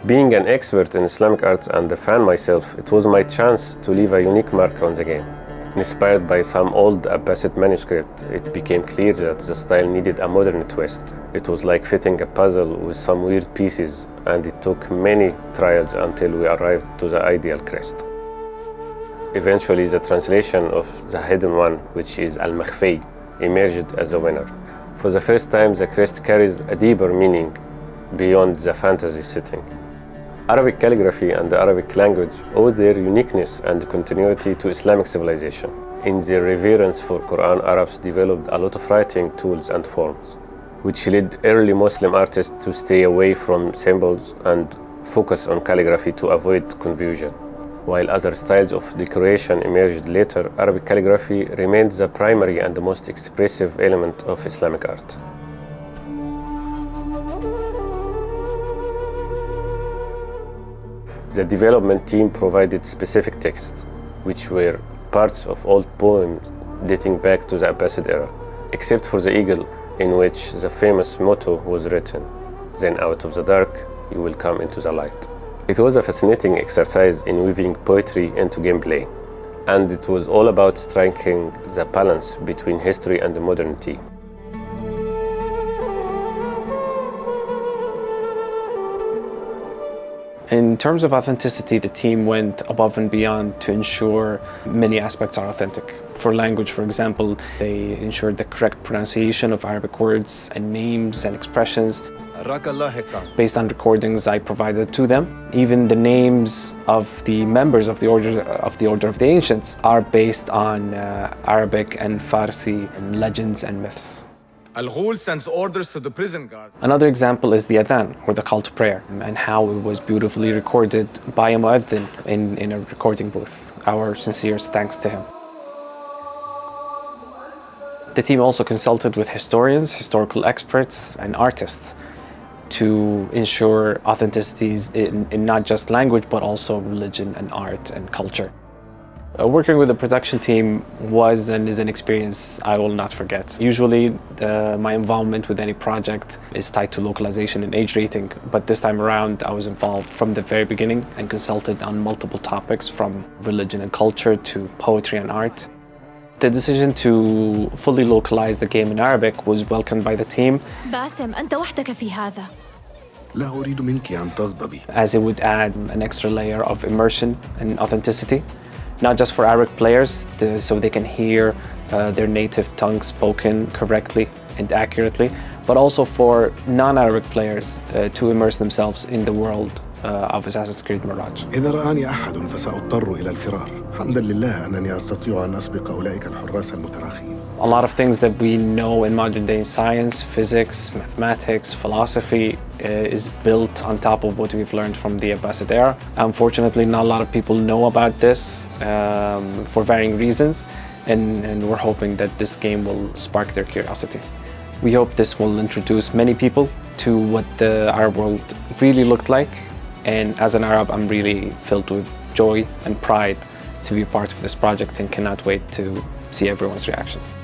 Being an expert in Islamic art and a fan myself, it was my chance to leave a unique mark on the game. Inspired by some old Abbasid manuscript, it became clear that the style needed a modern twist. It was like fitting a puzzle with some weird pieces, and it took many trials until we arrived to the ideal crest. Eventually, the translation of the Hidden One, which is Al-Makhfi, emerged as a winner. For the first time, the crest carries a deeper meaning beyond the fantasy setting. Arabic calligraphy and the Arabic language owe their uniqueness and continuity to Islamic civilization. In their reverence for Quran, Arabs developed a lot of writing tools and forms, which led early Muslim artists to stay away from symbols and focus on calligraphy to avoid confusion. While other styles of decoration emerged later, Arabic calligraphy remained the primary and the most expressive element of Islamic art. The development team provided specific texts, which were parts of old poems dating back to the Abbasid era, except for the eagle, in which the famous motto was written, "Then out of the dark, you will come into the light." It was a fascinating exercise in weaving poetry into gameplay, and it was all about striking the balance between history and modernity. In terms of authenticity, the team went above and beyond to ensure many aspects are authentic. For language, for example, they ensured the correct pronunciation of Arabic words and names and expressions based on recordings I provided to them. Even the names of the members of the Order of the Ancients are based on Arabic and Farsi legends and myths. Al-Ghul sends orders to the prison guard. Another example is the adhan, or the call to prayer, and how it was beautifully recorded by a mu'adhin in a recording booth. Our sincerest thanks to him. The team also consulted with historians, historical experts, and artists to ensure authenticities in not just language, but also religion and art and culture. Working with the production team was and is an experience I will not forget. Usually, my involvement with any project is tied to localization and age rating, but this time around I was involved from the very beginning and consulted on multiple topics from religion and culture to poetry and art. The decision to fully localize the game in Arabic was welcomed by the team, باسم أنت وحدك في هذا. لا أريد منك أن تغضبي. as it would add an extra layer of immersion and authenticity. Not just for Arabic players, so they can hear their native tongue spoken correctly and accurately, but also for non-Arabic players to immerse themselves in the world of Assassin's Creed Mirage. إذا رآني أحد فسأضطر إلى الفرار. حمدا لله أنني أستطيع أن أسبق أولئك الحراس المتراخين. A lot of things that we know in modern day science, physics, mathematics, philosophy is built on top of what we've learned from the Abbasid era. Unfortunately, not a lot of people know about this for varying reasons, and we're hoping that this game will spark their curiosity. We hope this will introduce many people to what the Arab world really looked like, and as an Arab, I'm really filled with joy and pride to be a part of this project and cannot wait to see everyone's reactions.